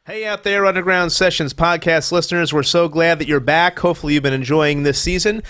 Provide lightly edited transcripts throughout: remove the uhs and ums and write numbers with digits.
Hey out there, Underground Sessions podcast listeners. We're so glad that you're back. Hopefully you've been enjoying this season.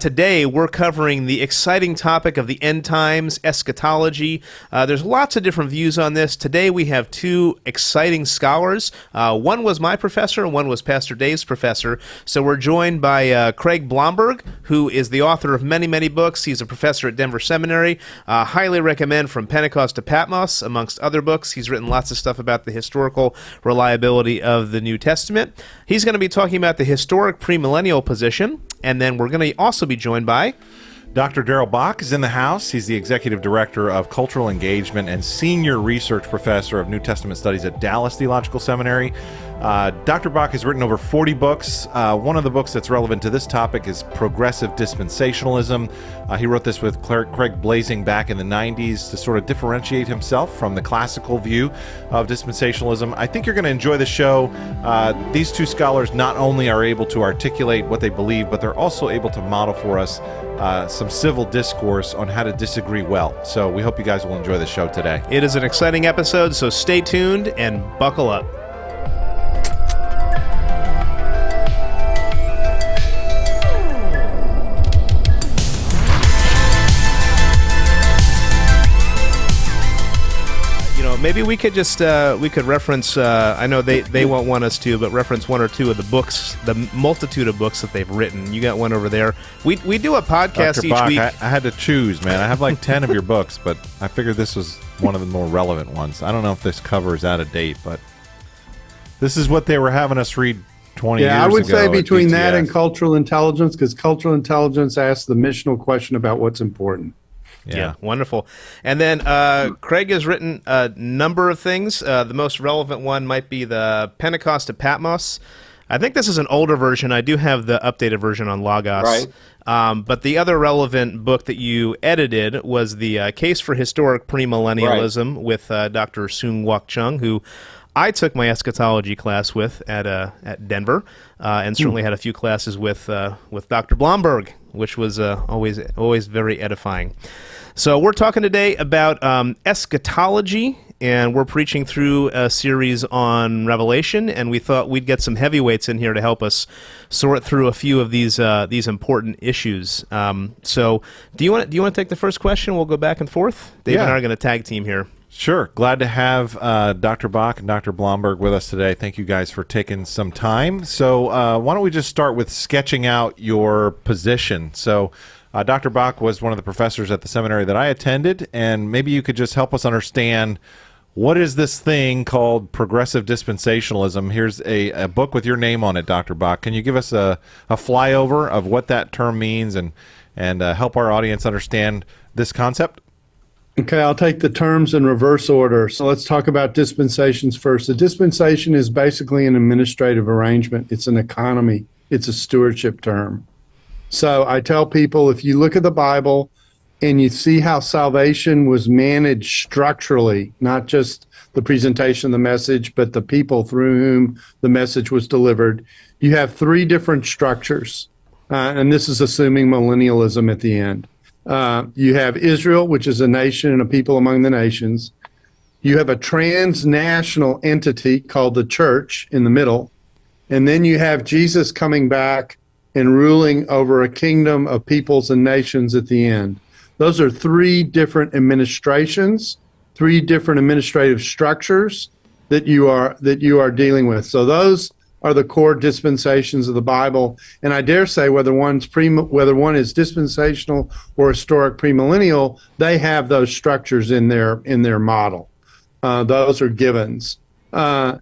Today we're covering the exciting topic of the end times, eschatology. There's lots of different views on this. Today we have two exciting scholars. One was my professor and one was Pastor Dave's professor. So we're joined by Craig Blomberg, who is the author of many, many books. He's a professor at Denver Seminary. Highly recommend From Pentecost to Patmos, amongst other books. He's written lots of stuff about the historical reliability of the New Testament. He's going to be talking about the historic premillennial position, and then we're going to also be joined by Dr. Darrell Bock is in the house. He's the Executive Director of Cultural Engagement and Senior Research Professor of New Testament Studies at Dallas Theological Seminary. Dr. Bock has written over 40 books. One of the books that's relevant to this topic is Progressive Dispensationalism. He wrote this with Craig Blazing back in the 90s to sort of differentiate himself from the classical view of dispensationalism. I think you're going to enjoy the show. These two scholars not only are able to articulate what they believe, but they're also able to model for us some civil discourse on how to disagree well. So we hope you guys will enjoy the show today. It is an exciting episode, so stay tuned and buckle up. Maybe we could just reference. I know they won't want us to, but reference one or two of the books, the multitude of books that they've written. You got one over there. We do a podcast Dr. each Bock, week. I had to choose, man. I have like 10 of your books, but I figured this was one of the more relevant ones. I don't know if this cover is out of date, but this is what they were having us read 20 years ago. Yeah, I would say between DTS. that and cultural intelligence, because cultural intelligence asks the missional question about what's important. Yeah, wonderful. And then Craig has written a number of things. The most relevant one might be the Pentecost to Patmos. I think this is an older version. I do have the updated version on Logos. Right. But the other relevant book that you edited was the Case for Historic Premillennialism with Dr. Soong-Wook Chung, who I took my eschatology class with at Denver, and certainly had a few classes with Dr. Blomberg, which was always very edifying. So we're talking today about eschatology, and we're preaching through a series on Revelation, and we thought we'd get some heavyweights in here to help us sort through a few of these important issues. So do you want to take the first question? We'll go back and forth. Dave and I are going to tag team here. Sure. Glad to have Dr. Bock and Dr. Blomberg with us today. Thank you guys for taking some time. So why don't we just start with sketching out your position. So Dr. Bock was one of the professors at the seminary that I attended, and maybe you could just help us understand what is this thing called progressive dispensationalism. Here's a book with your name on it, Dr. Bock. Can you give us a flyover of what that term means and help our audience understand this concept? Okay, I'll take the terms in reverse order. So let's talk about dispensations first. A dispensation is basically an administrative arrangement. It's an economy. It's a stewardship term. So I tell people, if you look at the Bible and you see how salvation was managed structurally, not just the presentation of the message, but the people through whom the message was delivered, you have three different structures. And this is assuming millennialism at the end. You have Israel, which is a nation and a people among the nations. You have a transnational entity called the church in the middle. And then you have Jesus coming back and ruling over a kingdom of peoples and nations at the end. Those are three different administrations, three different administrative structures that you are dealing with. So those are the core dispensations of the Bible, and I dare say whether one is dispensational or historic premillennial, they have those structures in their model. Those are givens. And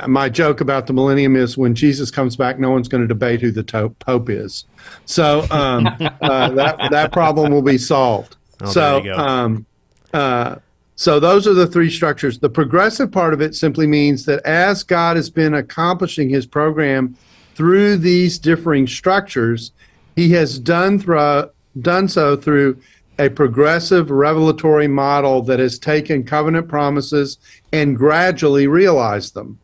my joke about the millennium is when Jesus comes back, no one's going to debate who the Pope is. So that problem will be solved. Oh, there you go. So those are the three structures. The progressive part of it simply means that as God has been accomplishing his program through these differing structures, he has done so through a progressive revelatory model that has taken covenant promises and gradually realized them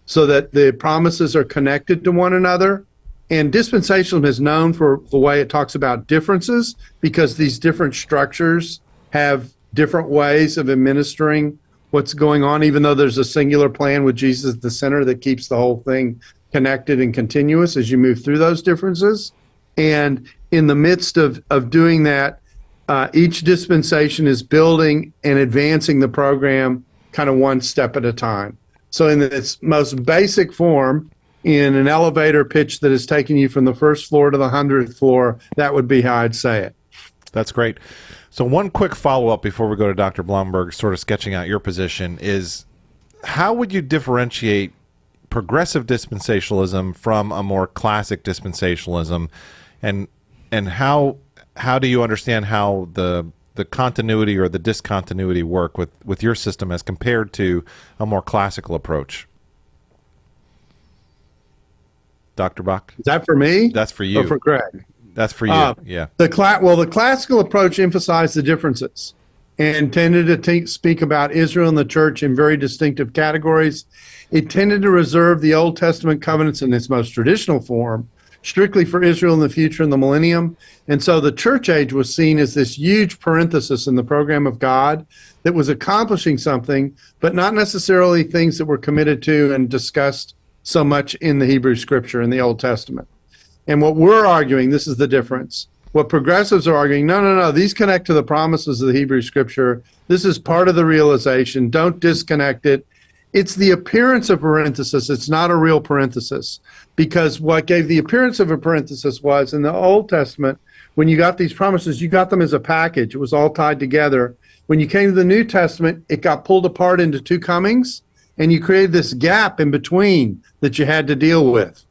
so that the promises are connected to one another. And dispensationalism is known for the way it talks about differences, because these different structures have different ways of administering what's going on, even though there's a singular plan with Jesus at the center that keeps the whole thing connected and continuous as you move through those differences. And in the midst of doing that, each dispensation is building and advancing the program kind of one step at a time. So in its most basic form, in an elevator pitch that is taking you from the first floor to the 100th floor, that would be how I'd say it. That's great. So one quick follow-up before we go to Dr. Blomberg, sort of sketching out your position, is how would you differentiate progressive dispensationalism from a more classic dispensationalism, and how do you understand how the continuity or the discontinuity work with your system as compared to a more classical approach? Dr. Bock? Is that for me? That's for you. Or for Greg? That's for you, yeah. The classical approach emphasized the differences and tended to speak about Israel and the church in very distinctive categories. It tended to reserve the Old Testament covenants in its most traditional form strictly for Israel in the future in the millennium. And so the church age was seen as this huge parenthesis in the program of God that was accomplishing something, but not necessarily things that were committed to and discussed so much in the Hebrew scripture in the Old Testament. And what we're arguing, this is the difference. What progressives are arguing, no, these connect to the promises of the Hebrew scripture. This is part of the realization. Don't disconnect it. It's the appearance of parenthesis. It's not a real parenthesis, because what gave the appearance of a parenthesis was in the Old Testament, when you got these promises, you got them as a package. It was all tied together. When you came to the New Testament, it got pulled apart into two comings, and you created this gap in between that you had to deal with.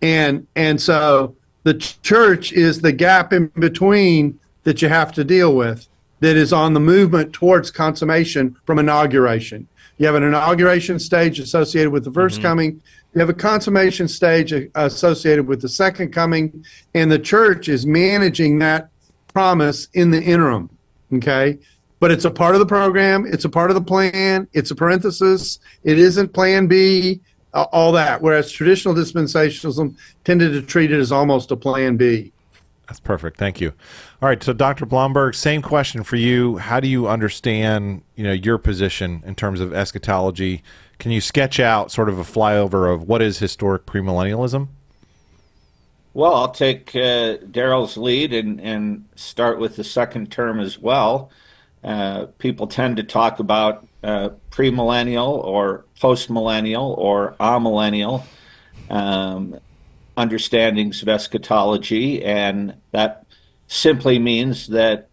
And so the church is the gap in between that you have to deal with, that is on the movement towards consummation from inauguration. You have an inauguration stage associated with the first coming. You have a consummation stage associated with the second coming, and the church is managing that promise in the interim, okay? But it's a part of the program. It's a part of the plan. It's a parenthesis. It isn't plan B, all that, whereas traditional dispensationalism tended to treat it as almost a plan B. That's perfect. Thank you. All right. So Dr. Blomberg, same question for you. How do you understand, your position in terms of eschatology? Can you sketch out sort of a flyover of what is historic premillennialism? Well, I'll take Darrell's lead and start with the second term as well. People tend to talk about premillennial or postmillennial or amillennial understandings of eschatology, and that simply means that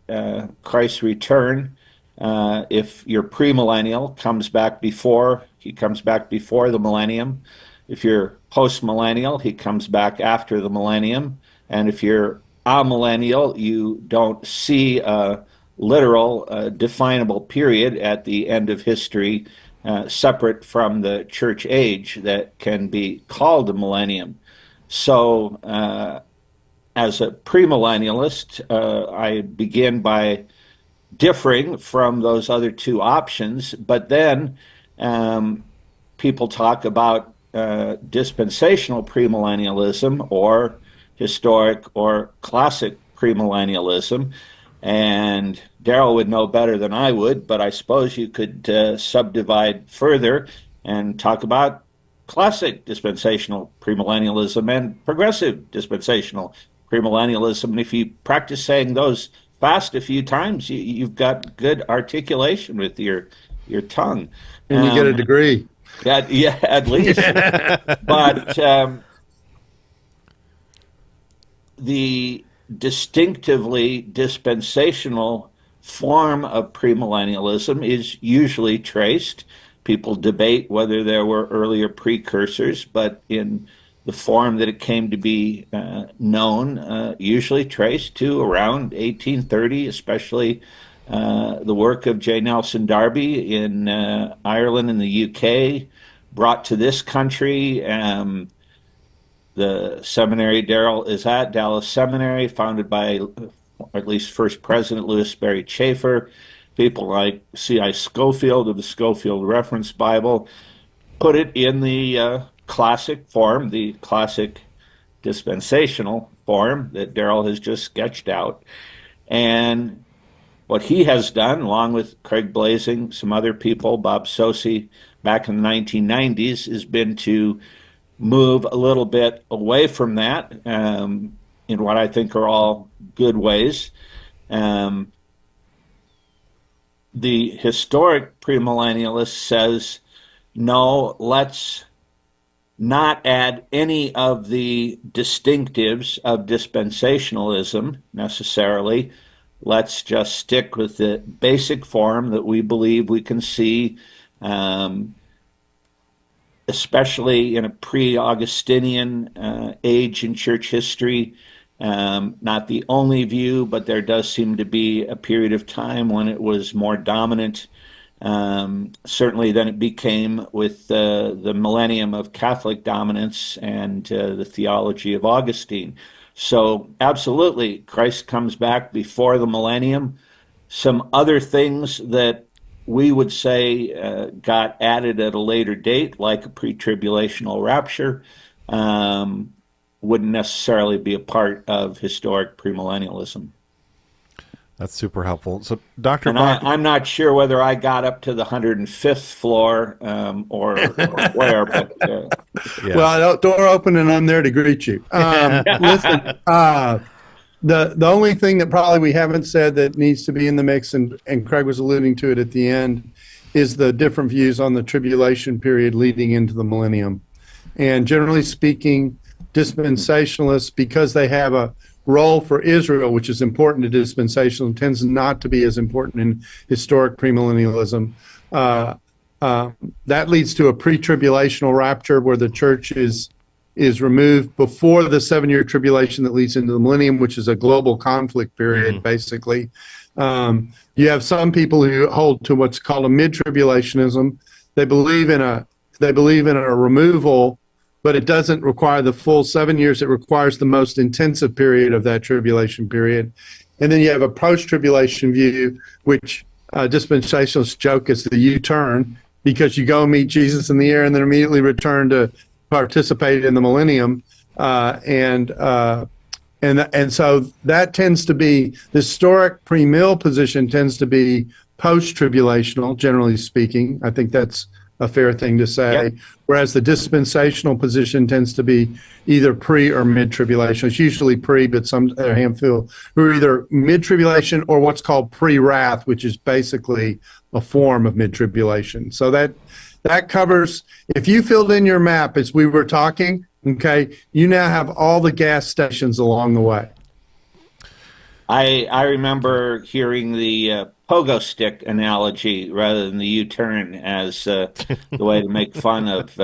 Christ's return, if you're premillennial, comes back before the millennium. If you're postmillennial, he comes back after the millennium. And if you're amillennial, you don't see a literal, definable period at the end of history separate from the church age that can be called a millennium. So as a premillennialist, I begin by differing from those other two options, but then people talk about dispensational premillennialism or historic or classic premillennialism, and Darrell would know better than I would, but I suppose you could subdivide further and talk about classic dispensational premillennialism and progressive dispensational premillennialism. And if you practice saying those fast a few times, you've got good articulation with your tongue. And you get a degree. Yeah, at least. But the distinctively dispensational form of premillennialism is usually traced. People debate whether there were earlier precursors, but in the form that it came to be known, usually traced to around 1830, especially the work of J. Nelson Darby in Ireland and the UK, brought to this country. The seminary Darrell is at, Dallas Seminary, founded by, or at least first president, Louis Berry Chafer. People like C.I. Scofield of the Scofield Reference Bible put it in the classic form, the classic dispensational form that Darrell has just sketched out. And what he has done, along with Craig Blazing, some other people, Bob Sosi, back in the 1990s, has been to move a little bit away from that in what I think are all good ways. The historic premillennialist says, no, let's not add any of the distinctives of dispensationalism necessarily. Let's just stick with the basic form that we believe we can see, especially in a pre-Augustinian age in church history. Not the only view, but there does seem to be a period of time when it was more dominant, certainly than it became with the millennium of Catholic dominance and the theology of Augustine. So absolutely, Christ comes back before the millennium. Some other things that we would say got added at a later date, like a pre-tribulational rapture, wouldn't necessarily be a part of historic premillennialism. That's super helpful. So, Dr. And Bock, I'm not sure whether I got up to the 105th floor or where, but yeah. Well, door open and I'm there to greet you. Listen, the only thing that probably we haven't said that needs to be in the mix, and Craig was alluding to it at the end, is the different views on the tribulation period leading into the millennium. And generally speaking, dispensationalists, because they have a role for Israel, which is important to dispensational, tends not to be as important in historic premillennialism. That leads to a pre-tribulational rapture where the church is removed before the 7-year tribulation that leads into the millennium, which is a global conflict period, basically. You have some people who hold to what's called a mid-tribulationism. They believe in a removal, but it doesn't require the full 7 years. It requires the most intensive period of that tribulation period. And then you have a post-tribulation view, which dispensationalists joke is the U-turn, because you go meet Jesus in the air and then immediately return to participate in the millennium. And so that tends to be, the historic pre-mill position tends to be post-tribulational, generally speaking. I think that's a fair thing to say. Yep. Whereas the dispensational position tends to be either pre or mid-tribulation. It's usually pre, but some a handful who are either mid-tribulation or what's called pre-wrath, which is basically a form of mid-tribulation. So that covers, if you filled in your map as we were talking, okay, you now have all the gas stations along the way. I remember hearing the pogo stick analogy rather than the U-turn as the way to make fun of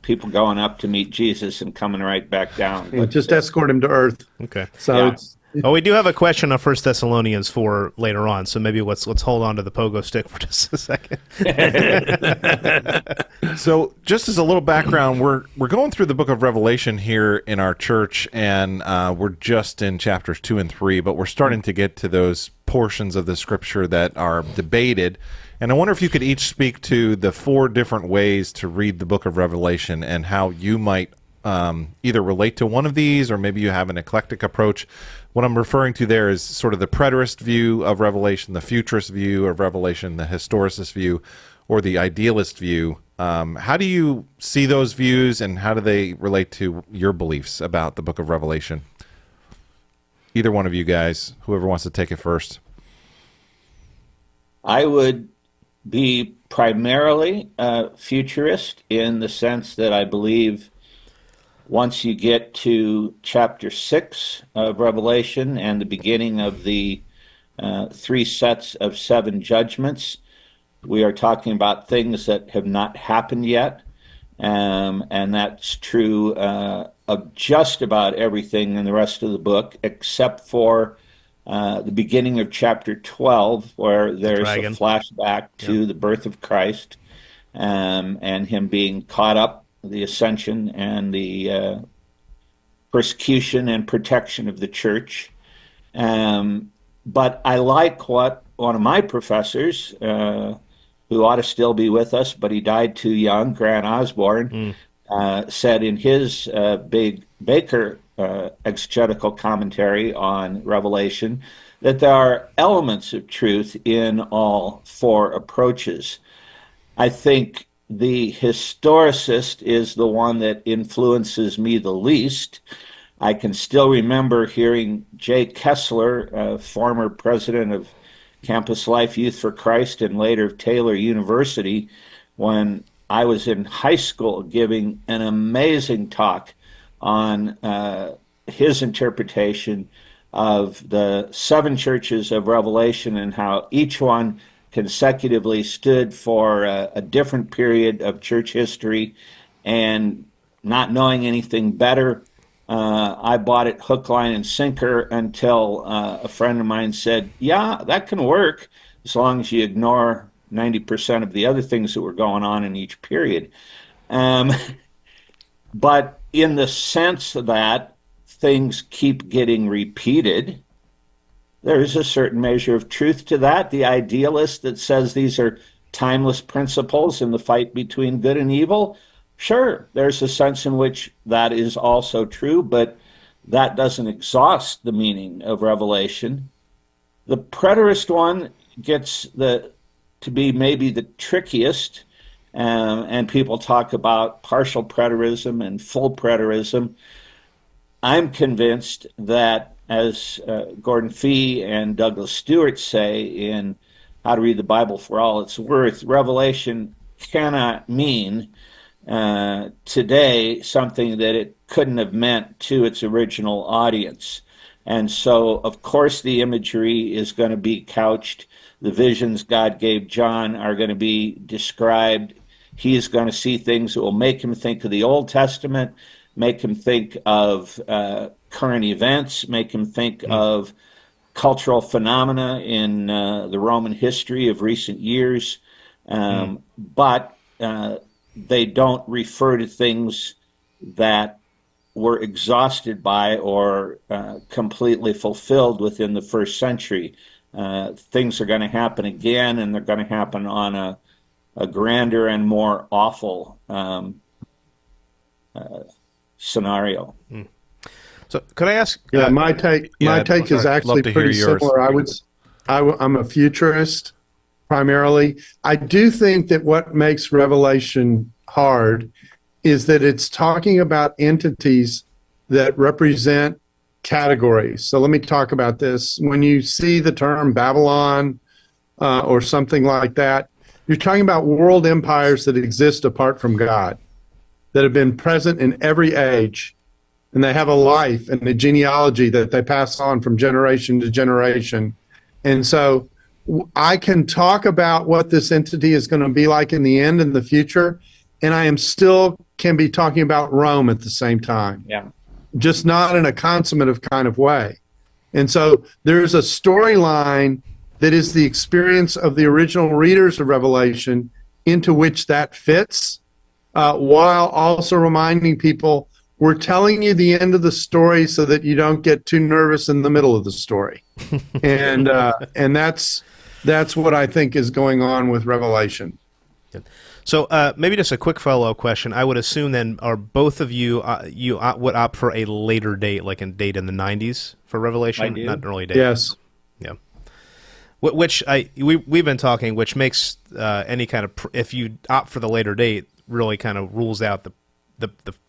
people going up to meet Jesus and coming right back down. But, just escort him to earth. Okay. So yeah. Well, we do have a question on 1 Thessalonians 4 later on, so maybe let's hold on to the pogo stick for just a second. So, just as a little background, we're going through the book of Revelation here in our church, and we're just in chapters 2 and 3, but we're starting to get to those portions of the scripture that are debated. And I wonder if you could each speak to the 4 different ways to read the book of Revelation and how you might either relate to one of these, or maybe you have an eclectic approach. What I'm referring to there is sort of the preterist view of Revelation, the futurist view of Revelation, the historicist view, or the idealist view. How do you see those views, and how do they relate to your beliefs about the book of Revelation? Either one of you guys, whoever wants to take it first. I would be primarily a futurist in the sense that I believe once you get to chapter 6 of Revelation and the beginning of the 3 sets of 7 judgments, we are talking about things that have not happened yet. And that's true of just about everything in the rest of the book, except for the beginning of chapter 12, where there's a flashback to the birth of Christ and him being caught up, the ascension and the persecution and protection of the church. But I like what one of my professors, who ought to still be with us, but he died too young, Grant Osborne, said in his big Baker exegetical commentary on Revelation, that there are elements of truth in all four approaches. I think the historicist is the one that influences me the least. I can still remember hearing Jay Kessler, former president of Campus Life Youth for Christ and later Taylor University, when I was in high school, giving an amazing talk on his interpretation of the seven churches of Revelation and how each one consecutively stood for a different period of church history. And not knowing anything better, I bought it hook, line, and sinker until a friend of mine said, yeah, that can work as long as you ignore 90% of the other things that were going on in each period. But in the sense that things keep getting repeated, there is a certain measure of truth to that. The idealist that says these are timeless principles in the fight between good and evil, sure, there's a sense in which that is also true, but that doesn't exhaust the meaning of Revelation. The preterist one gets to be maybe the trickiest, and people talk about partial preterism and full preterism. I'm convinced that, as Gordon Fee and Douglas Stewart say in How to Read the Bible for All It's Worth, Revelation cannot mean today something that it couldn't have meant to its original audience. And so, of course, the imagery is going to be couched. The visions God gave John are going to be described. He is going to see things that will make him think of the Old Testament, make him think of current events, make him think of cultural phenomena in the Roman history of recent years. But they don't refer to things that were exhausted by or completely fulfilled within the first century. Things are going to happen again, and they're going to happen on a grander and more awful scenario. So could I ask? Yeah, my take is actually pretty similar. I'm a futurist primarily. I do think that what makes Revelation hard is that it's talking about entities that represent categories. So let me talk about this. When you see the term Babylon or something like that, you're talking about world empires that exist apart from God, that have been present in every age, and they have a life and a genealogy that they pass on from generation to generation. And so I can talk about what this entity is going to be like in the end, in the future, and I am still can be talking about Rome at the same time. Yeah. Just not in a consummative kind of way. And so there's a storyline that is the experience of the original readers of Revelation into which that fits, while also reminding people we're telling you the end of the story so that you don't get too nervous in the middle of the story. And that's what I think is going on with Revelation. So maybe just a quick follow-up question. I would assume then, are both of you would opt for a later date, like a date in the 90s for Revelation, I do. not an early date? Yes. Yeah. Which we've been talking, which makes any kind of if you opt for the later date, really kind of rules out the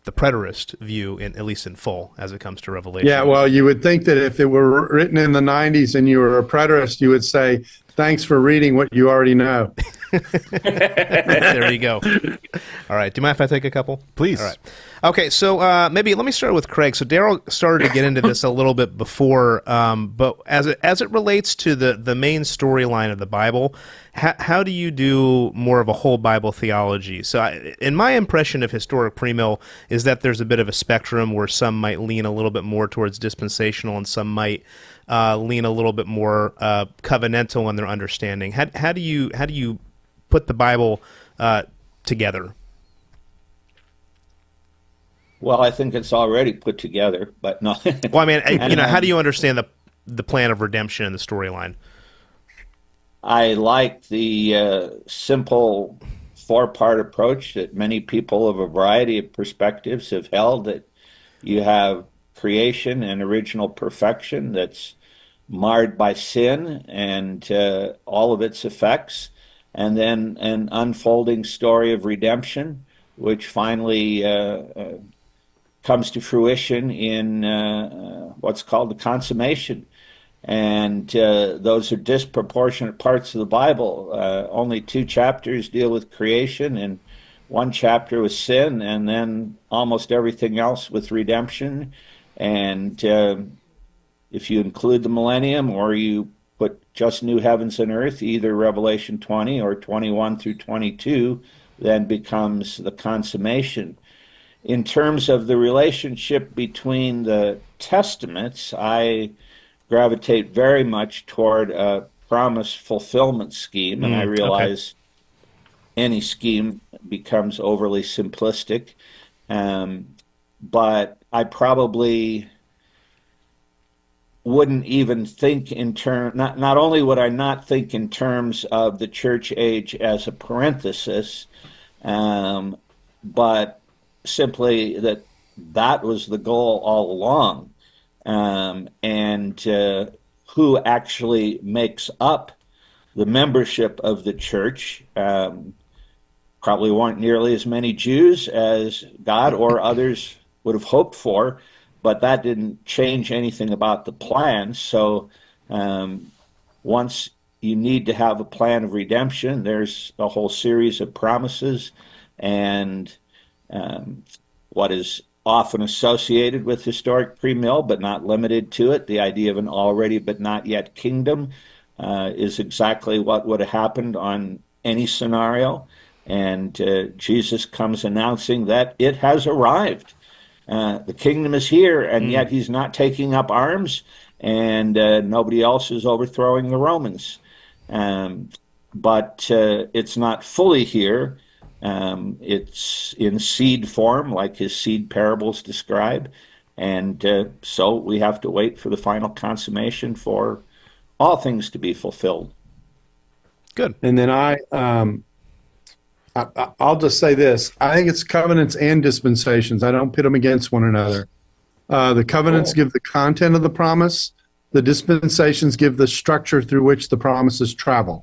preterist view, at least in full, as it comes to Revelation. Yeah, well, you would think that if it were written in the 90s and you were a preterist, you would say, thanks for reading what you already know. There you go. All right. Do you mind if I take a couple? Please. All right. Okay, so maybe let me start with Craig. So Darrell started to get into this a little bit before, but as it relates to the main storyline of the Bible, how do you do more of a whole Bible theology? So in my impression of historic premill is that there's a bit of a spectrum where some might lean a little bit more towards dispensational and some might lean a little bit more covenantal in their understanding. How do you put the Bible together? Well, I think it's already put together, but no. Well, I mean, how do you understand the plan of redemption and the storyline? I like the simple four-part approach that many people of a variety of perspectives have held, that you have creation and original perfection that's marred by sin and all of its effects, and then an unfolding story of redemption, which finally comes to fruition in what's called the consummation. And those are disproportionate parts of the Bible. Only 2 chapters deal with creation, and 1 chapter with sin, and then almost everything else with redemption. And if you include the millennium, or you put just new heavens and earth, either Revelation 20 or 21 through 22, then becomes the consummation. In terms of the relationship between the testaments, I gravitate very much toward a promise fulfillment scheme, and I realize any scheme becomes overly simplistic. But I probably wouldn't even think in terms, not only would I not think in terms of the church age as a parenthesis, but simply that was the goal all along. And who actually makes up the membership of the church. Probably weren't nearly as many Jews as God or others would have hoped for, but that didn't change anything about the plan. So once you need to have a plan of redemption, there's a whole series of promises, and what is often associated with historic premill, but not limited to it, the idea of an already but not yet kingdom, is exactly what would have happened on any scenario. And Jesus comes announcing that it has arrived. The kingdom is here, and yet he's not taking up arms, and nobody else is overthrowing the Romans. But it's not fully here. It's in seed form, like his seed parables describe. And so we have to wait for the final consummation for all things to be fulfilled. Good. And then I'll just say this. I think it's covenants and dispensations. I don't pit them against one another. The covenants give the content of the promise. The dispensations give the structure through which the promises travel.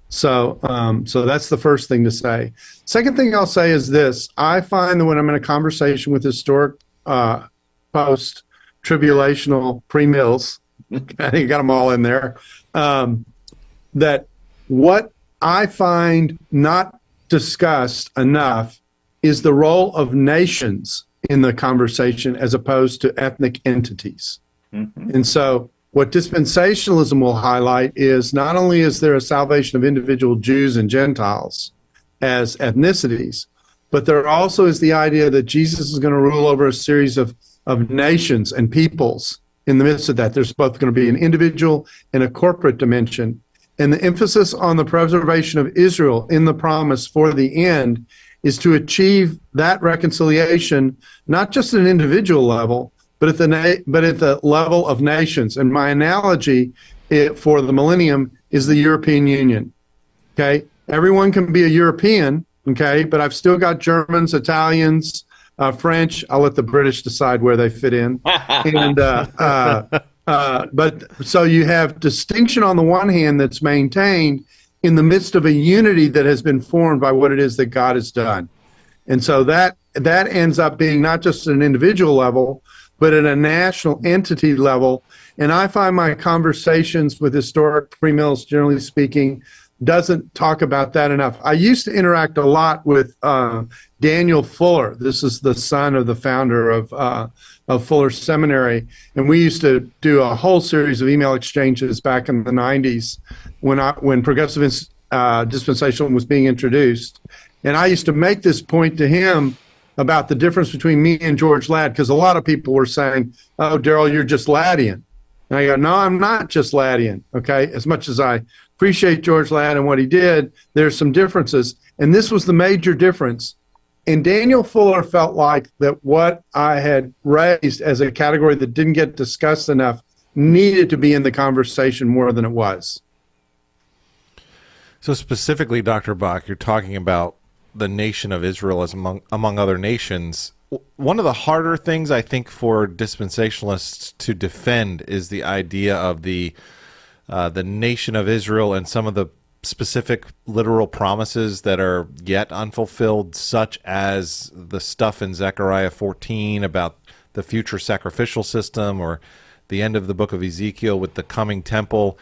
So that's the first thing to say. Second thing I'll say is this. I find that when I'm in a conversation with historic post-tribulational premills, I think you got them all in there, that what I find not discussed enough is the role of nations in the conversation as opposed to ethnic entities. Mm-hmm. And so what dispensationalism will highlight is not only is there a salvation of individual Jews and Gentiles as ethnicities, but there also is the idea that Jesus is going to rule over a series of nations and peoples in the midst of that. There's both going to be an individual and a corporate dimension. And the emphasis on the preservation of Israel in the promise for the end is to achieve that reconciliation, not just at an individual level, but at the level of nations. And my analogy for the millennium is the European Union. Okay, everyone can be a European. Okay, but I've still got Germans, Italians, French. I'll let the British decide where they fit in. And but so you have distinction on the one hand that's maintained in the midst of a unity that has been formed by what it is that God has done. And so that ends up being not just at an individual level, but at a national entity level. And I find my conversations with historic premills, generally speaking, doesn't talk about that enough. I used to interact a lot with Daniel Fuller. This is the son of the founder of Fuller Seminary. And we used to do a whole series of email exchanges back in the 90s when progressive dispensationalism was being introduced. And I used to make this point to him about the difference between me and George Ladd, because a lot of people were saying, oh, Darrell, you're just Laddian. And I go, no, I'm not just Laddian, okay? As much as I appreciate George Ladd and what he did, there's some differences. And this was the major difference. And Daniel Fuller felt like that what I had raised as a category that didn't get discussed enough needed to be in the conversation more than it was. So specifically, Dr. Bock, you're talking about the nation of Israel as among other nations. one of the harder things I think for dispensationalists to defend is the idea of the nation of Israel and some of the specific literal promises that are yet unfulfilled, such as the stuff in Zechariah 14 about the future sacrificial system, or the end of the book of Ezekiel with the coming temple.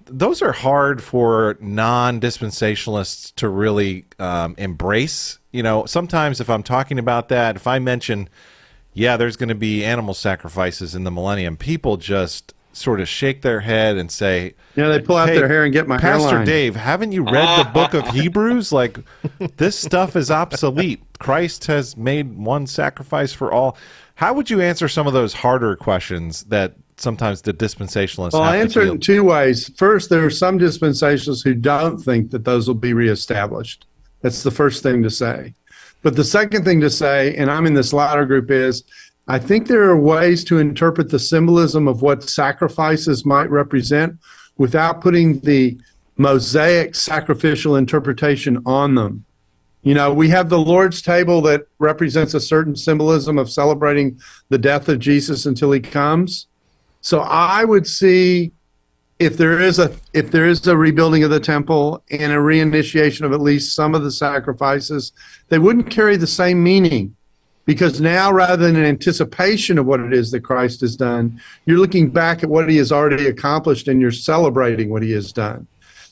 Those are hard for non-dispensationalists to really embrace. You know, sometimes if I'm talking about that, if I mention, yeah, there's going to be animal sacrifices in the millennium, people just sort of shake their head and say, yeah, they pull out hey, their hair and get my Pastor hairline. Dave, haven't you read the book of Hebrews? Like, this stuff is obsolete. Christ has made one sacrifice for all. How would you answer some of those harder questions that sometimes the dispensationalists Well, have I to answer it field? in two ways. First, there are some dispensationalists who don't think that those will be reestablished. That's the first thing to say. But the second thing to say, and I'm in this latter group, is I think there are ways to interpret the symbolism of what sacrifices might represent without putting the Mosaic sacrificial interpretation on them. You know, we have the Lord's table that represents a certain symbolism of celebrating the death of Jesus until he comes. So I would see if there is a rebuilding of the temple and a reinitiation of at least some of the sacrifices, they wouldn't carry the same meaning, because now, rather than an anticipation of what it is that Christ has done, you're looking back at what he has already accomplished and you're celebrating what he has done.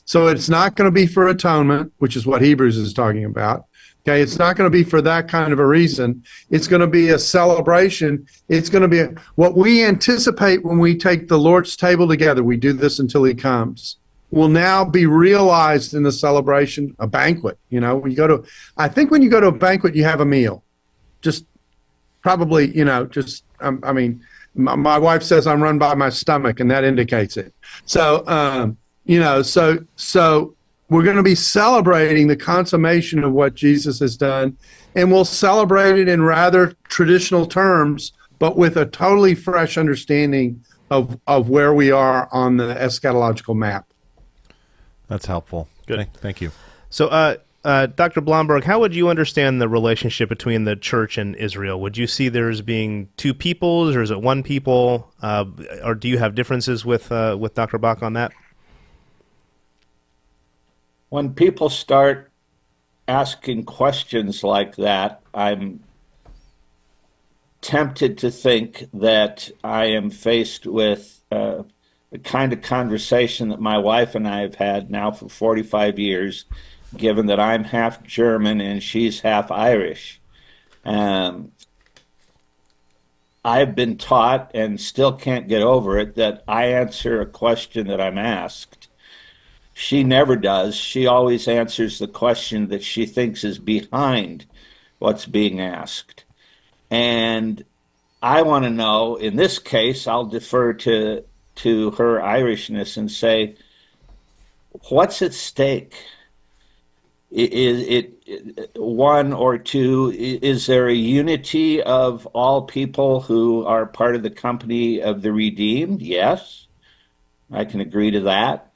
So it's not going to be for atonement, which is what Hebrews is talking about. Okay, it's not going to be for that kind of a reason. It's going to be a celebration. It's going to be what we anticipate when we take the Lord's table together. We do this until he comes. Will now be realized in the celebration, a banquet. You know, I think when you go to a banquet, you have a meal. Just probably, you know, I mean, my wife says I'm run by my stomach, and that indicates it. So, you know, so we're going to be celebrating the consummation of what Jesus has done, and we'll celebrate it in rather traditional terms, but with a totally fresh understanding of where we are on the eschatological map. That's helpful. Good. Thank you. So, Dr. Blomberg, how would you understand the relationship between the church and Israel? Would you see there as being two peoples, or is it one people? Or do you have differences with Dr. Bock on that? When people start asking questions like that, I'm tempted to think that I am faced with the kind of conversation that my wife and I have had now for 45 years, given that I'm half German and she's half Irish. I've been taught, and still can't get over it, that I answer a question that I'm asked. She never does. She always answers the question that she thinks is behind what's being asked. And I want to know, in this case, I'll defer to her Irishness and say, what's at stake? Is it one or two? Is there a unity of all people who are part of the company of the redeemed? Yes, I can agree to that.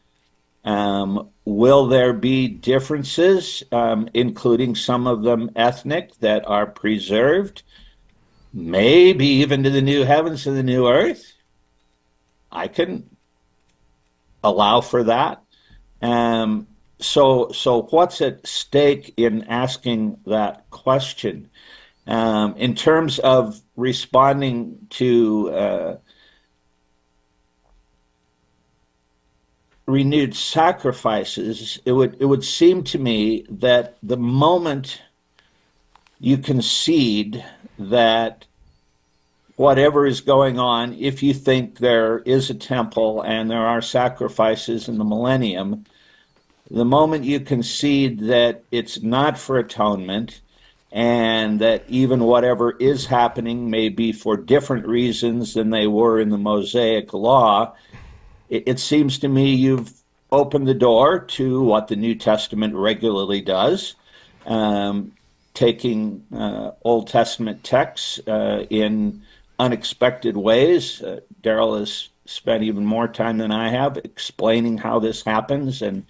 Will there be differences, including some of them ethnic, that are preserved? Maybe even to the new heavens and the new earth. I can allow for that. So what's at stake in asking that question? In terms of responding to renewed sacrifices, it would seem to me that the moment you concede that whatever is going on, if you think there is a temple and there are sacrifices in the millennium, the moment you concede that it's not for atonement, and that even whatever is happening may be for different reasons than they were in the Mosaic law, it seems to me you've opened the door to what the New Testament regularly does, taking Old Testament texts in unexpected ways. Darrell has spent even more time than I have explaining how this happens, and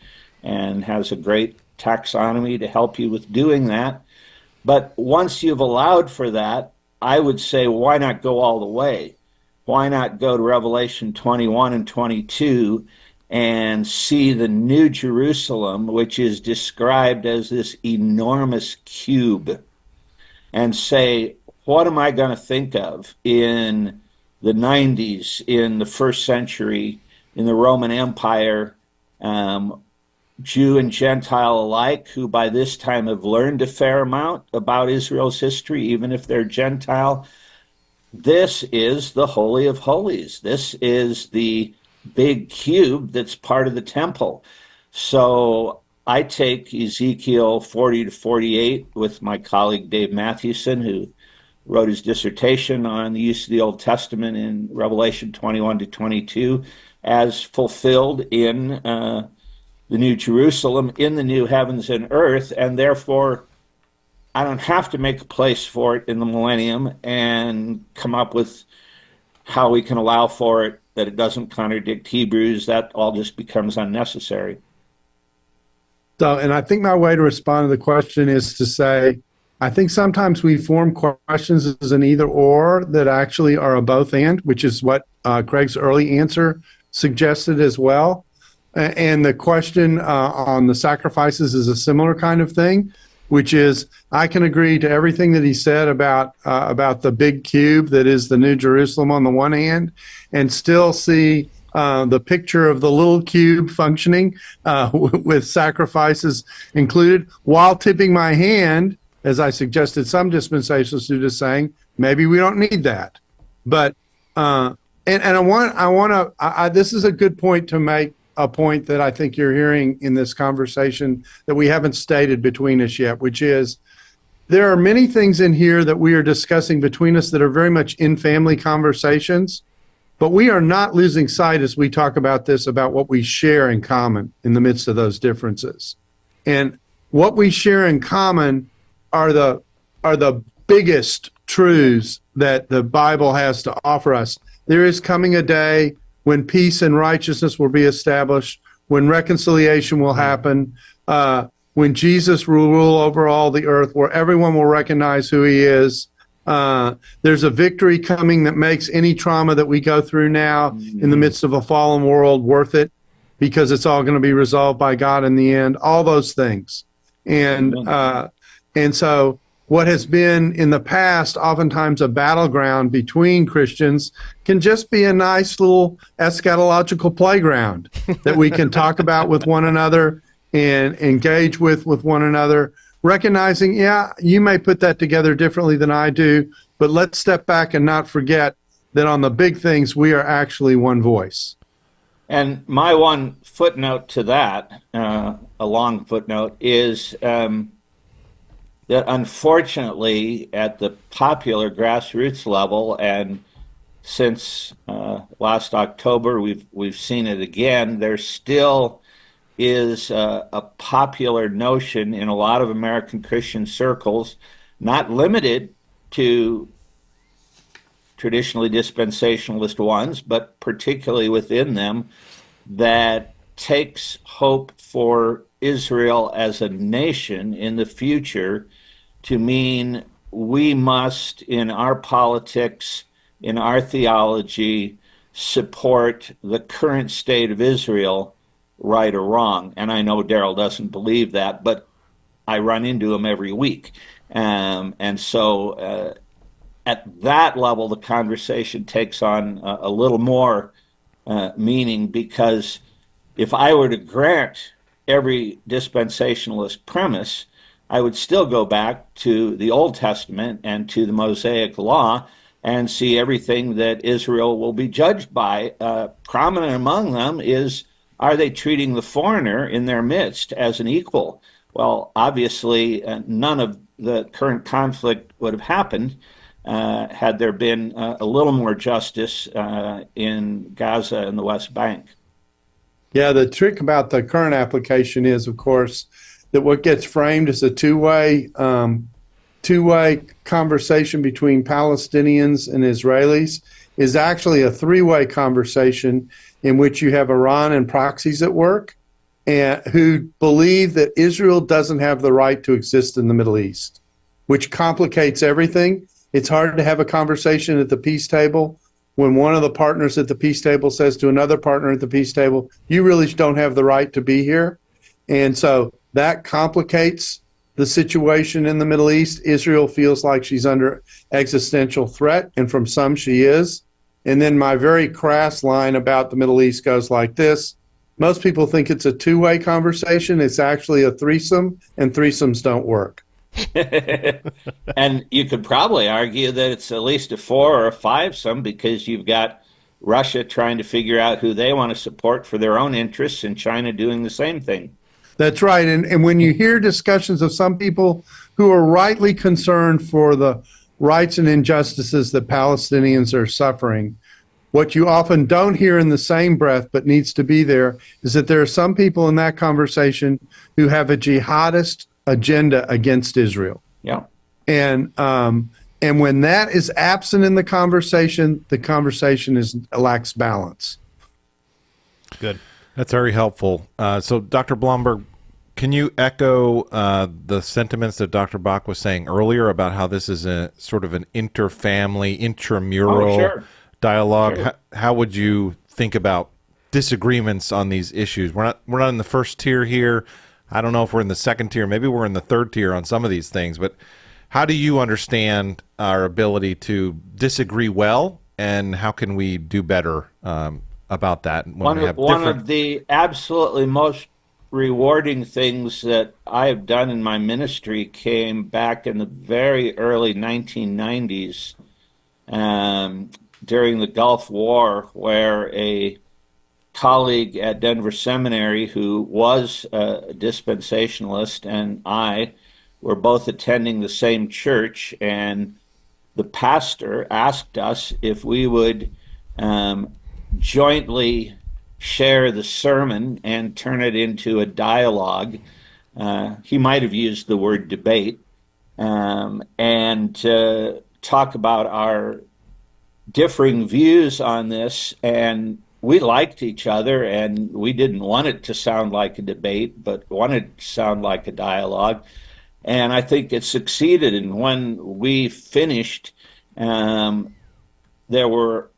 has a great taxonomy to help you with doing that. But once you've allowed for that, I would say, why not go all the way? Why not go to Revelation 21 and 22 and see the New Jerusalem, which is described as this enormous cube, and say, what am I going to think of in the 90s, in the first century, in the Roman Empire, Jew and Gentile alike, who by this time have learned a fair amount about Israel's history, even if they're Gentile? This is the Holy of Holies. This is the big cube that's part of the temple. So I take Ezekiel 40 to 48 with my colleague Dave Mathewson, who wrote his dissertation on the use of the Old Testament in Revelation 21 to 22, as fulfilled in the New Jerusalem, in the new heavens and earth, and therefore I don't have to make a place for it in the millennium and come up with how we can allow for it, that it doesn't contradict Hebrews. That all just becomes unnecessary. So, and I think my way to respond to the question is to say, I think sometimes we form questions as an either or that actually are a both and, which is what Craig's early answer suggested as well. And the question on the sacrifices is a similar kind of thing, which is I can agree to everything that he said about the big cube that is the New Jerusalem on the one hand, and still see the picture of the little cube functioning with sacrifices included, while tipping my hand, as I suggested some dispensationalists do, just saying maybe we don't need that. But and I want to this is a good point to make, a point that I think you're hearing in this conversation that we haven't stated between us yet, which is there are many things in here that we are discussing between us that are very much in family conversations, but we are not losing sight as we talk about this, about what we share in common in the midst of those differences. And what we share in common are the biggest truths that the Bible has to offer us. There is coming a day when peace and righteousness will be established, when reconciliation will happen, when Jesus will rule over all the earth, where everyone will recognize who he is. There's a victory coming that makes any trauma that we go through now in the midst of a fallen world worth it, because it's all going to be resolved by God in the end, all those things. And so what has been in the past oftentimes a battleground between Christians can just be a nice little eschatological playground that we can talk about with one another and engage with one another, recognizing, yeah, you may put that together differently than I do, but let's step back and not forget that on the big things, we are actually one voice. And my one footnote to that, a long footnote, is that unfortunately at the popular grassroots level, and since last October we've seen it again, there still is a popular notion in a lot of American Christian circles, not limited to traditionally dispensationalist ones, but particularly within them, that takes hope for Israel as a nation in the future to mean we must, in our politics, in our theology, support the current state of Israel, right or wrong. And I know Darrell doesn't believe that, but I run into him every week. And so at that level, the conversation takes on a little more meaning, because if I were to grant every dispensationalist premise, I would still go back to the Old Testament and to the Mosaic Law and see everything that Israel will be judged by. Prominent among them is, are they treating the foreigner in their midst as an equal? Well, obviously, none of the current conflict would have happened had there been a little more justice in Gaza and the West Bank. Yeah, the trick about the current application is, of course, that what gets framed as a two-way conversation between Palestinians and Israelis is actually a three-way conversation in which you have Iran and proxies at work, and who believe that Israel doesn't have the right to exist in the Middle East, which complicates everything. It's hard to have a conversation at the peace table when one of the partners at the peace table says to another partner at the peace table, you really don't have the right to be here. And so that complicates the situation in the Middle East. Israel feels like she's under existential threat, and from some she is. And then my very crass line about the Middle East goes like this. Most people think it's a two-way conversation. It's actually a threesome, and threesomes don't work. And you could probably argue that it's at least a four or a five-some, because you've got Russia trying to figure out who they want to support for their own interests, and China doing the same thing. That's right. And when you hear discussions of some people who are rightly concerned for the rights and injustices that Palestinians are suffering, what you often don't hear in the same breath but needs to be there is that there are some people in that conversation who have a jihadist agenda against Israel. Yeah. And when that is absent in the conversation lacks balance. Good. That's very helpful. So, Dr. Blomberg, can you echo the sentiments that Dr. Bock was saying earlier about how this is a sort of an inter-family, intramural dialogue? Sure. How would you think about disagreements on these issues? We're not in the first tier here. I don't know if we're in the second tier. Maybe we're in the third tier on some of these things. But how do you understand our ability to disagree well, and how can we do better about that? One of the absolutely most rewarding things that I have done in my ministry came back in the very early 1990s during the Gulf War, where a colleague at Denver Seminary who was a dispensationalist and I were both attending the same church, and the pastor asked us if we would jointly share the sermon and turn it into a dialogue. He might have used the word debate, and talk about our differing views on this. And we liked each other, and we didn't want it to sound like a debate, but wanted it to sound like a dialogue. And I think it succeeded. And when we finished, there were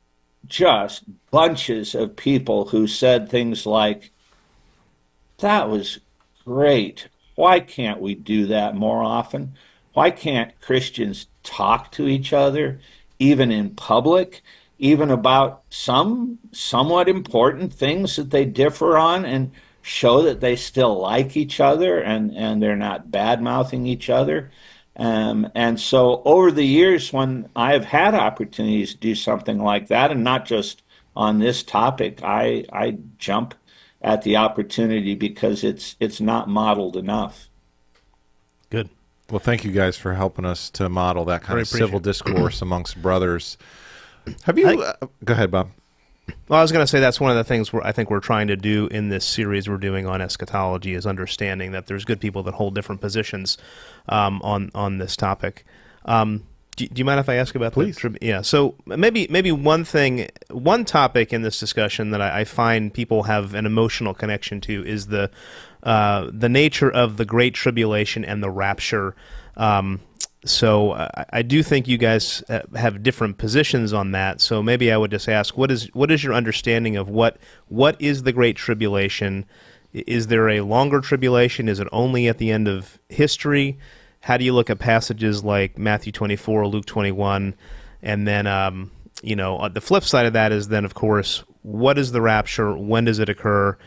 just bunches of people who said things like, that was great. Why can't we do that more often? Why can't Christians talk to each other, even in public, even about some somewhat important things that they differ on, and show that they still like each other and they're not bad-mouthing each other? And so over the years, when I have had opportunities to do something like that, and not just on this topic, I jump at the opportunity because it's not modeled enough. Good. Well, thank you guys for helping us to model that kind of civil discourse amongst brothers. Have you? Go ahead, Bob. Well, I was going to say that's one of the things I think we're trying to do in this series we're doing on eschatology, is understanding that there's good people that hold different positions on this topic. Do you mind if I ask about Please. Yeah. So maybe one topic in this discussion that I find people have an emotional connection to is the nature of the Great Tribulation and the Rapture. So I do think you guys have different positions on that. So maybe I would just ask, what is your understanding of what is the Great Tribulation? Is there a longer tribulation? Is it only at the end of history? How do you look at passages like Matthew 24, Luke 21? And then, the flip side of that is then, of course, what is the rapture? When does it occur?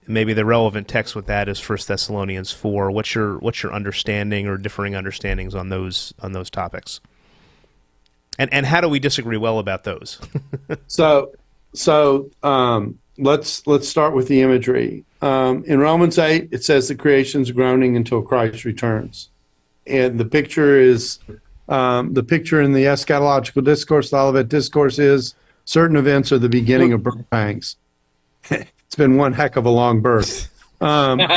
Maybe the relevant text with that is 1 Thessalonians 4. What's your understanding or differing understandings on those topics? And how do we disagree well about those? So let's start with the imagery. In Romans 8, it says the creation's groaning until Christ returns. And the picture is the picture in the eschatological discourse, the Olivet Discourse, is certain events are the beginning of birth pangs. It's been one heck of a long birth. And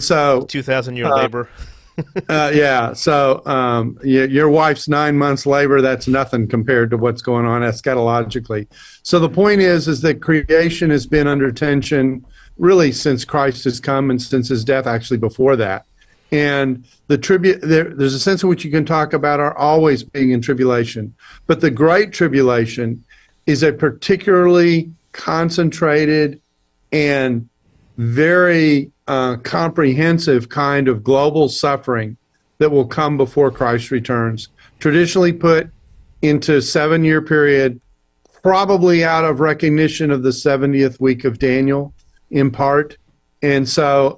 so 2,000-year labor. Yeah. So your wife's 9 months labor, that's nothing compared to what's going on eschatologically. So the point is that creation has been under tension really since Christ has come, and since his death, actually before that. And there's a sense in which you can talk about our always being in tribulation. But the Great Tribulation is a particularly concentrated and very comprehensive kind of global suffering that will come before Christ returns, traditionally put into a 7-year period, probably out of recognition of the 70th week of Daniel in part. And so,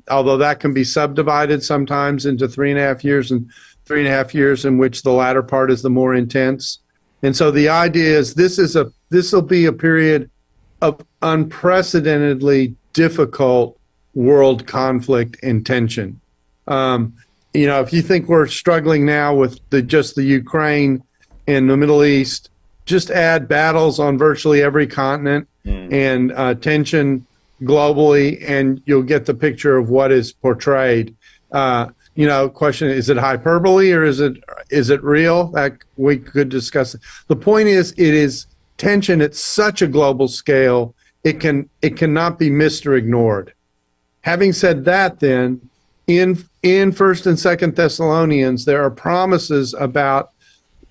although that can be subdivided sometimes into 3.5 years and 3.5 years in which the latter part is the more intense. And so the idea is this will be a period of unprecedentedly difficult world conflict and tension. If you think we're struggling now with just the Ukraine and the Middle East, just add battles on virtually every continent and tension globally, and you'll get the picture of what is portrayed. Question, is it hyperbole or is it real? That we could discuss. The point is, it is tension at such a global scale, it cannot be missed or ignored. Having said that, then, in First and Second Thessalonians, there are promises about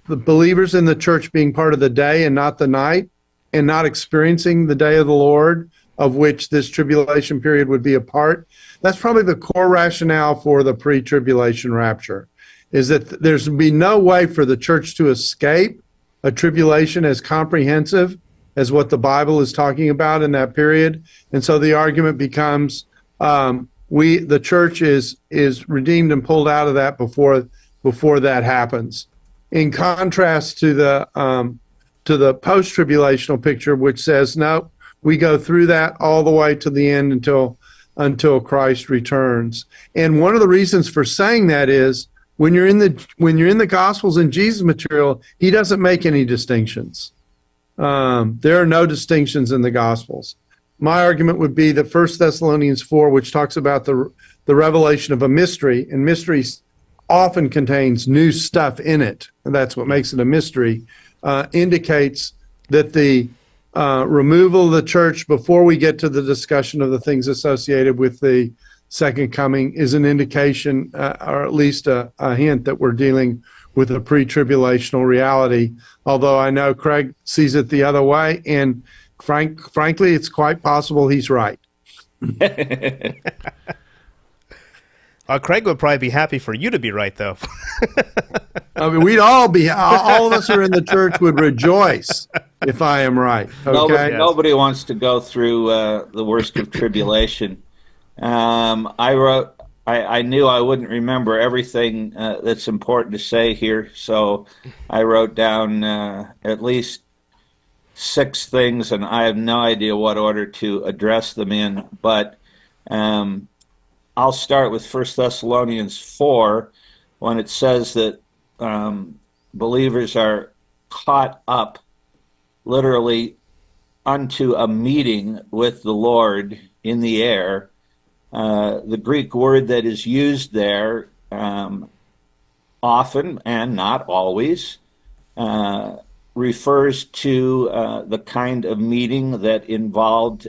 the believers in the church being part of the day and not the night, and not experiencing the day of the Lord, of which this tribulation period would be a part. That's probably the core rationale for the pre-tribulation rapture, is that there's be no way for the church to escape a tribulation as comprehensive as what the Bible is talking about in that period. And so the argument becomes, the church is redeemed and pulled out of that before that happens. In contrast to the post-tribulational picture, which says, no, we go through that all the way to the end until Christ returns. And one of the reasons for saying that is when you're in the Gospels and Jesus material, he doesn't make any distinctions. There are no distinctions in the Gospels. My argument would be that 1 Thessalonians 4, which talks about the revelation of a mystery, and mysteries often contains new stuff in it, and that's what makes it a mystery, indicates that the removal of the church before we get to the discussion of the things associated with the second coming is an indication, or at least a hint, that we're dealing with a pre-tribulational reality, although I know Craig sees it the other way, and frankly, it's quite possible he's right. Craig would probably be happy for you to be right, though. I mean, we'd all of us who are in the church would rejoice if I am right. Okay? Nobody wants to go through the worst of tribulation. I knew I wouldn't remember everything that's important to say here, so I wrote down at least 6 things, and I have no idea what order to address them in, but I'll start with 1 Thessalonians 4, when it says that believers are caught up literally unto a meeting with the Lord in the air. The Greek word that is used there often, and not always, refers to the kind of meeting that involved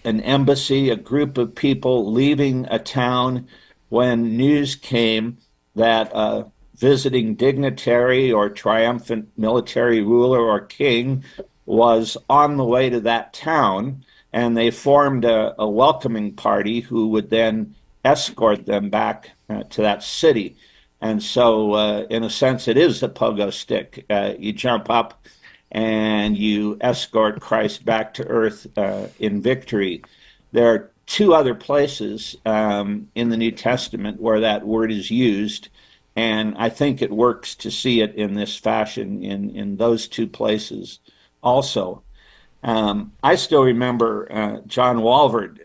an embassy, a group of people leaving a town when news came that a visiting dignitary or triumphant military ruler or king was on the way to that town, and they formed a welcoming party who would then escort them back to that city. And so, in a sense, it is a pogo stick. You jump up and you escort Christ back to earth in victory. There are 2 other places in the New Testament where that word is used, and I think it works to see it in this fashion in those 2 places also. I still remember John Walvoord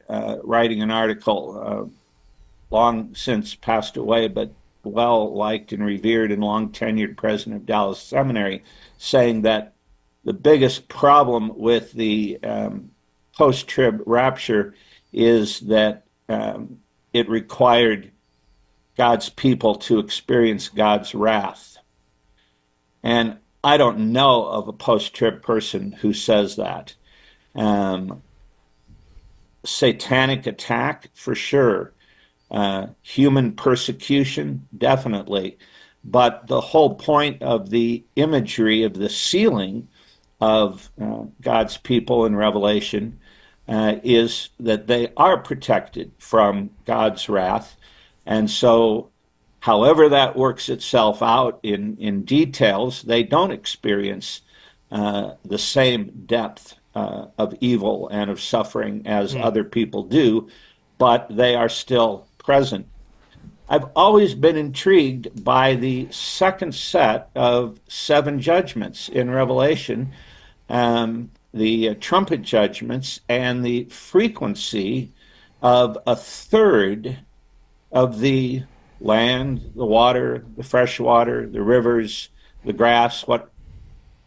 writing an article, long since passed away, but well-liked and revered and long-tenured president of Dallas Seminary, saying that the biggest problem with the post-trib rapture is that it required God's people to experience God's wrath. And I don't know of a post-trib person who says that. Satanic attack, for sure. Human persecution, definitely. But the whole point of the imagery of the sealing of God's people in Revelation is that they are protected from God's wrath. And so, however that works itself out in details, they don't experience the same depth of evil and of suffering as other people do, but they are still present. I've always been intrigued by the second set of 7 judgments in Revelation, the trumpet judgments, and the frequency of a third of the land, the water, the fresh water, the rivers, the grass,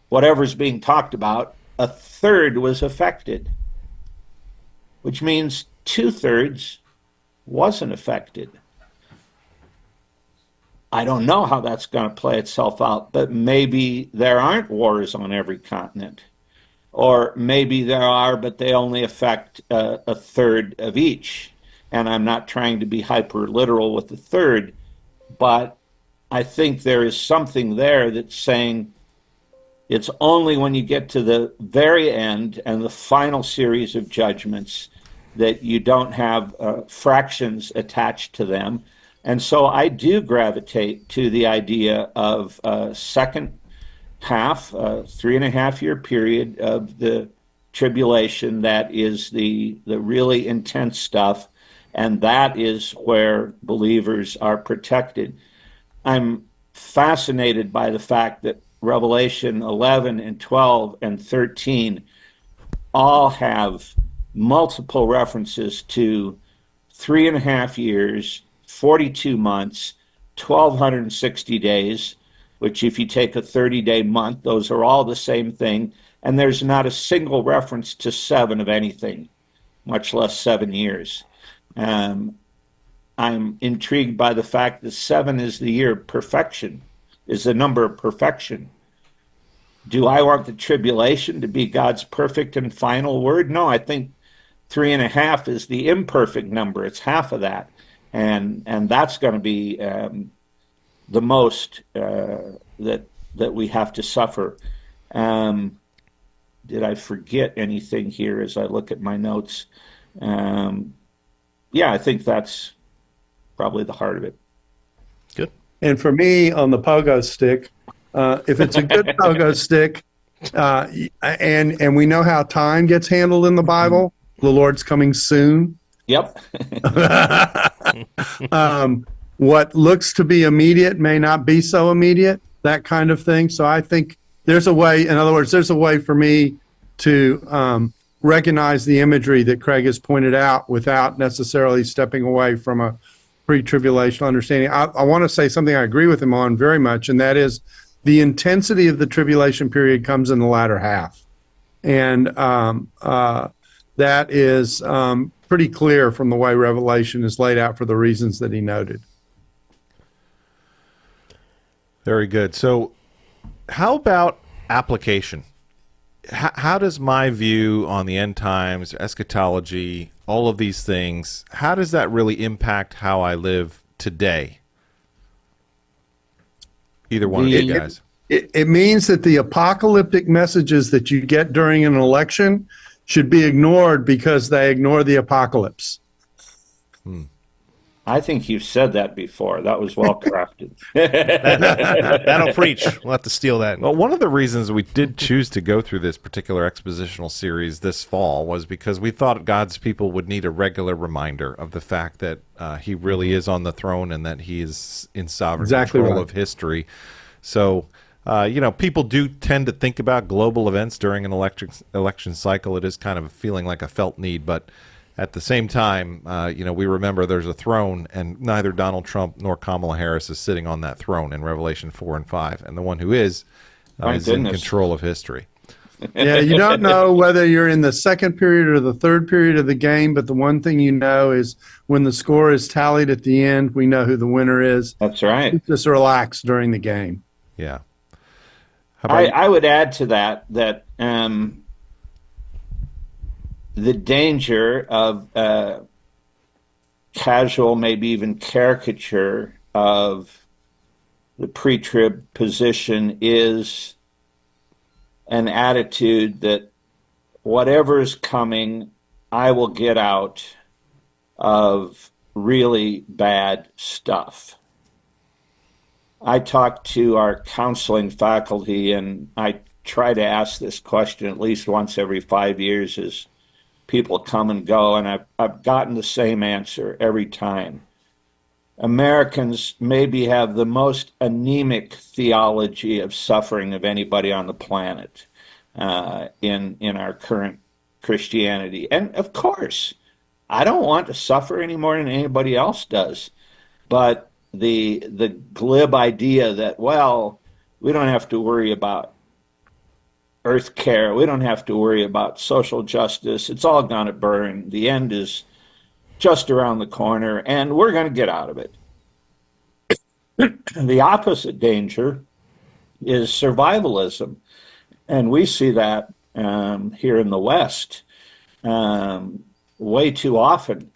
whatever's being talked about, a third was affected, which means 2/3 wasn't affected. I don't know how that's going to play itself out, but maybe there aren't wars on every continent. Or maybe there are, but they only affect a third of each. And I'm not trying to be hyper literal with the third, but I think there is something there that's saying it's only when you get to the very end and the final series of judgments that you don't have fractions attached to them. And so I do gravitate to the idea of second half, 3.5-year period of the tribulation. That is the really intense stuff, and that is where believers are protected. I'm fascinated by the fact that Revelation 11 and 12 and 13 all have multiple references to 3.5 years, 42 months, 1,260 days, which if you take a 30-day month, those are all the same thing. And there's not a single reference to 7 of anything, much less 7 years. I'm intrigued by the fact that 7 is the year of perfection, is the number of perfection. Do I want the tribulation to be God's perfect and final word? No, I think 3.5 is the imperfect number. It's half of that. And that's going to be the most that we have to suffer. Did I forget anything here as I look at my notes? Yeah, I think that's probably the heart of it. Good. And for me, on the pogo stick, if it's a good pogo stick, and we know how time gets handled in the Bible, the Lord's coming soon. Yep. What looks to be immediate may not be so immediate, that kind of thing. So I think there's a way, in other words, there's a way for me to recognize the imagery that Craig has pointed out without necessarily stepping away from a pre-tribulational understanding. I want to say something I agree with him on very much, and that is the intensity of the tribulation period comes in the latter half. And that is pretty clear from the way Revelation is laid out for the reasons that he noted. Very good. So how about application? How does my view on the end times, eschatology, all of these things, how does that really impact how I live today? Either one of you guys. It means that the apocalyptic messages that you get during an election should be ignored because they ignore the apocalypse. I think you've said that before. That was well crafted. That'll preach. We'll have to steal that. Well, one of the reasons we did choose to go through this particular expositional series this fall was because we thought God's people would need a regular reminder of the fact that he really is on the throne and that he is in sovereign control of history. So, people do tend to think about global events during an election cycle. It is kind of feeling like a felt need, but at the same time, we remember there's a throne, and neither Donald Trump nor Kamala Harris is sitting on that throne in Revelation 4 and 5. And the one who is in control of history. Yeah, you don't know whether you're in the second period or the third period of the game, but the one thing you know is when the score is tallied at the end, we know who the winner is. That's right. Just relax during the game. Yeah. I would add to that the danger of casual, maybe even caricature of the pre-trib position is an attitude that whatever's coming, I will get out of really bad stuff. I talk to our counseling faculty, and I try to ask this question at least once every 5 years as people come and go, and I've gotten the same answer every time. Americans maybe have the most anemic theology of suffering of anybody on the planet in our current Christianity. And of course, I don't want to suffer any more than anybody else does. But the glib idea that, well, we don't have to worry about earth care, we don't have to worry about social justice, it's all going to burn, the end is just around the corner, and we're going to get out of it. The opposite danger is survivalism, and we see that here in the West way too often.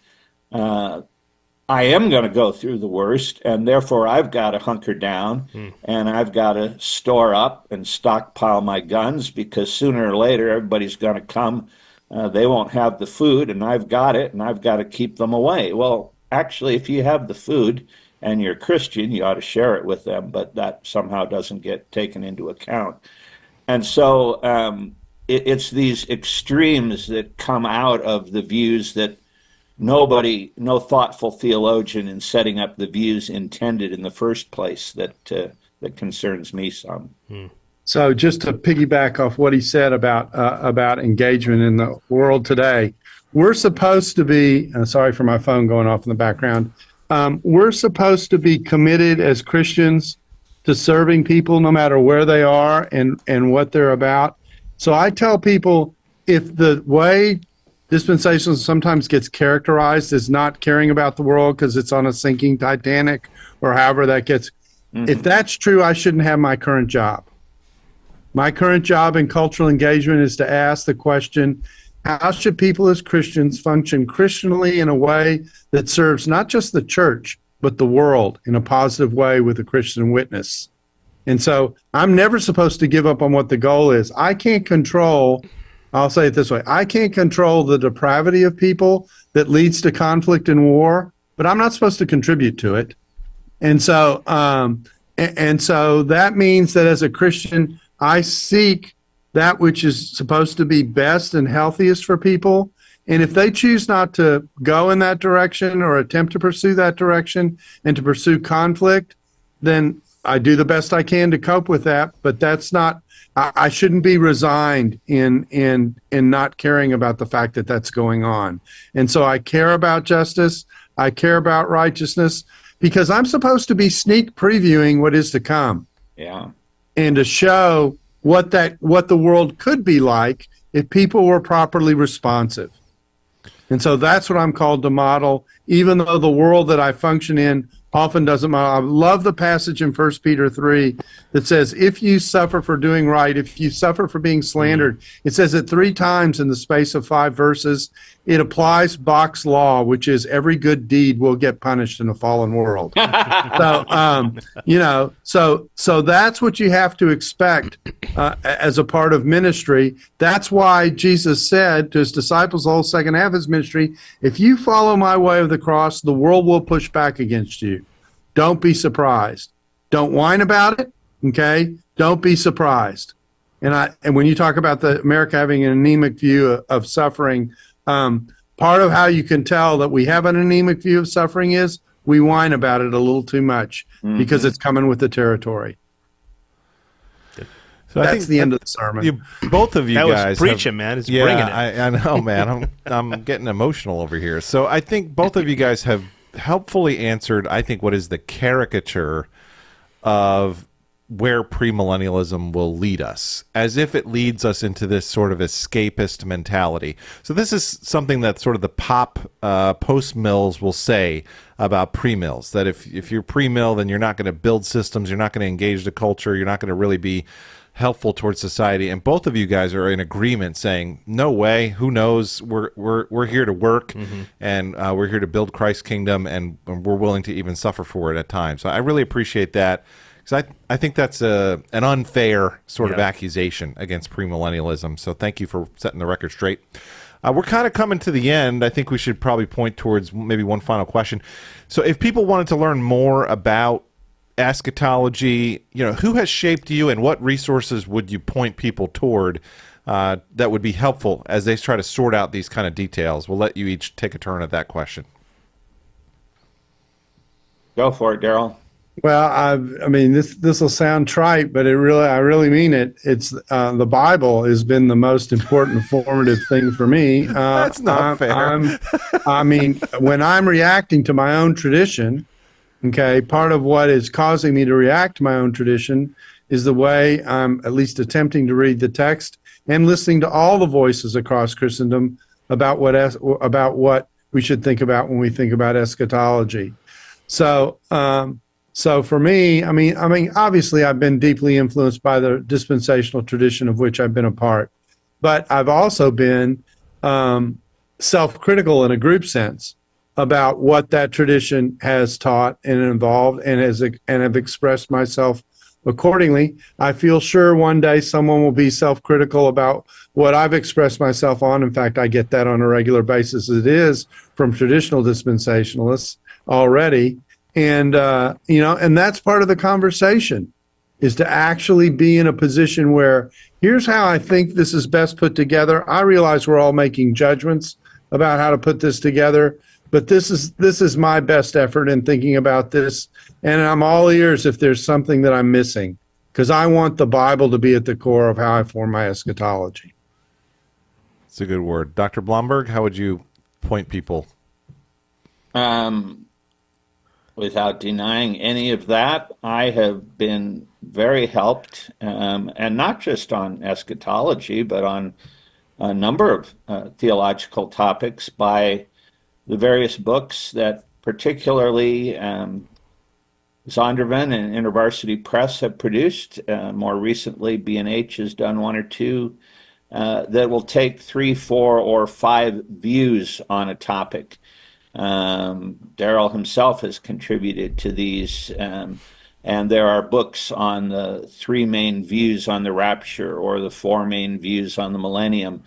I am going to go through the worst, and therefore I've got to hunker down, and I've got to store up and stockpile my guns, because sooner or later everybody's going to come. They won't have the food, and I've got it, and I've got to keep them away. Well, actually, if you have the food and you're a Christian, you ought to share it with them, but that somehow doesn't get taken into account. And so it's these extremes that come out of the views that no thoughtful theologian in setting up the views intended in the first place that concerns me some. So just to piggyback off what he said about engagement in the world today, we're supposed to be, sorry for my phone going off in the background, we're supposed to be committed as Christians to serving people no matter where they are and what they're about. So I tell people, if the way dispensationalism sometimes gets characterized as not caring about the world because it's on a sinking Titanic or however that gets, if that's true, I shouldn't have my current job. My current job in cultural engagement is to ask the question, how should people as Christians function Christianly in a way that serves not just the church, but the world in a positive way with a Christian witness? And so I'm never supposed to give up on what the goal is. I can't control, I'll say it this way, I can't control the depravity of people that leads to conflict and war, but I'm not supposed to contribute to it. And so, so that means that as a Christian, I seek that which is supposed to be best and healthiest for people. And if they choose not to go in that direction or attempt to pursue that direction and to pursue conflict, then I do the best I can to cope with that. But that's not, I shouldn't be resigned in not caring about the fact that that's going on. And so I care about justice. I care about righteousness, because I'm supposed to be sneak previewing what is to come. Yeah. And to show what the world could be like if people were properly responsive. And so that's what I'm called to model, even though the world that I function in often doesn't model. I love the passage in 1 Peter 3 that says, if you suffer for doing right, if you suffer for being slandered, it says it 3 times in the space of 5 verses. It applies Bock's law, which is every good deed will get punished in a fallen world. So that's what you have to expect as a part of ministry. That's why Jesus said to his disciples the whole second half of his ministry, if you follow my way of the cross, the world will push back against you. Don't be surprised. Don't whine about it, okay? Don't be surprised. And when you talk about America having an anemic view of suffering, part of how you can tell that we have an anemic view of suffering is we whine about it a little too much because it's coming with the territory. So that's the end of the sermon. Both of you that guys was preaching, man. It's bringing it. I know, man. I'm getting emotional over here. So I think both of you guys have helpfully answered, I think, what is the caricature of where premillennialism will lead us, as if it leads us into this sort of escapist mentality. So this is something that sort of the pop post-mills will say about pre-mills, that if you're pre-mill, then you're not going to build systems, you're not going to engage the culture, you're not going to really be helpful towards society. And both of you guys are in agreement saying, no way, who knows, we're here to work, and we're here to build Christ's kingdom, and we're willing to even suffer for it at times. So I really appreciate that, because I think that's an unfair sort of accusation against premillennialism. So thank you for setting the record straight. We're kind of coming to the end. I think we should probably point towards maybe one final question. So if people wanted to learn more about eschatology, who has shaped you, and what resources would you point people toward that would be helpful as they try to sort out these kind of details? We'll let you each take a turn at that question. Go for it, Darrell. Well, I mean, this will sound trite, but I really mean it. It's the Bible has been the most important formative thing for me. That's not fair. I mean, when I'm reacting to my own tradition, okay, part of what is causing me to react to my own tradition is the way I'm at least attempting to read the text and listening to all the voices across Christendom about what we should think about when we think about eschatology. So for me, I mean, obviously I've been deeply influenced by the dispensational tradition of which I've been a part, but I've also been self-critical in a group sense about what that tradition has taught and involved, and have expressed myself accordingly. I feel sure one day someone will be self-critical about what I've expressed myself on. In fact, I get that on a regular basis as it is from traditional dispensationalists already. And, and that's part of the conversation, is to actually be in a position where here's how I think this is best put together. I realize we're all making judgments about how to put this together, but this is my best effort in thinking about this. And I'm all ears if there's something that I'm missing, because I want the Bible to be at the core of how I form my eschatology. It's a good word. Dr. Blomberg, how would you point people? Without denying any of that, I have been very helped, and not just on eschatology, but on a number of theological topics by the various books that particularly Zondervan and InterVarsity Press have produced. More recently, B&H has done one or two that will take 3, 4, or 5 views on a topic. Darrell himself has contributed to these, and there are books on the 3 main views on the rapture or the 4 main views on the millennium,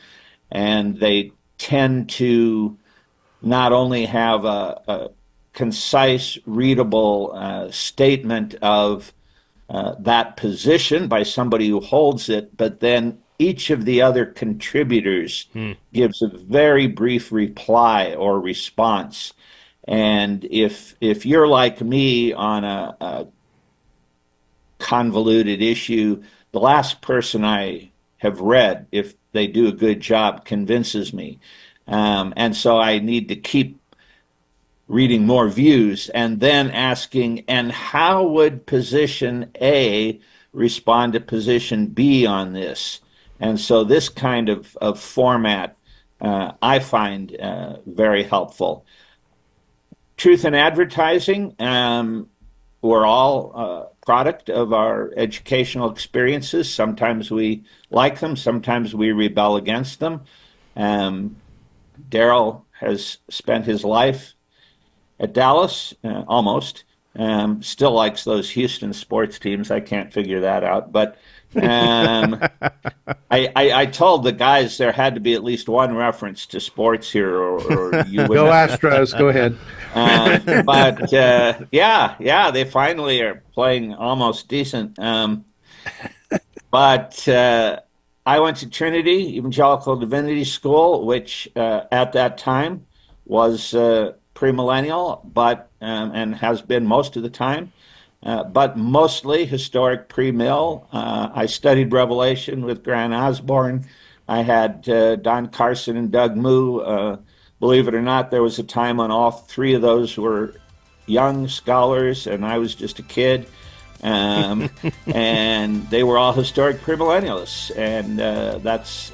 and they tend to not only have a concise, readable statement of that position by somebody who holds it, but then each of the other contributors gives a very brief reply or response. And if you're like me on a convoluted issue, the last person I have read, if they do a good job, convinces me. And so I need to keep reading more views and then asking, and how would position A respond to position B on this? And so this kind of format I find very helpful. Truth in advertising, we're all a product of our educational experiences. Sometimes we like them, sometimes we rebel against them. Darrell has spent his life at Dallas, almost. Still likes those Houston sports teams. I can't figure that out. But I told the guys there had to be at least one reference to sports here, or you would Go Astros. Go ahead. But they finally are playing almost decent. But I went to Trinity Evangelical Divinity School, which at that time was premillennial, but and has been most of the time. But mostly historic pre-mill. I studied Revelation with Grant Osborne. I had Don Carson and Doug Moo. Believe it or not, there was a time when all 3 of those were young scholars, and I was just a kid. And they were all historic premillennialists, and that's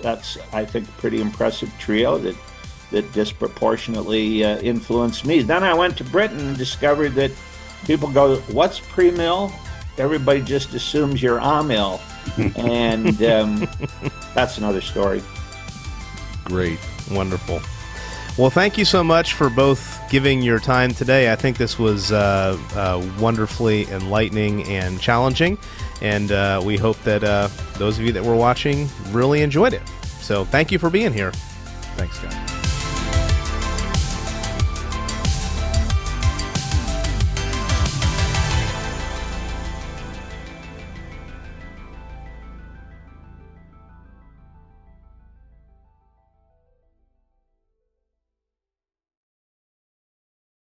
I think a pretty impressive trio that disproportionately influenced me. Then I went to Britain and discovered that people go, "What's premill?" Everybody just assumes you're amill, and that's another story. Great. Wonderful. Well, thank you so much for both giving your time today. I think this was wonderfully enlightening and challenging, and we hope that those of you that were watching really enjoyed it. So thank you for being here. Thanks, Scott.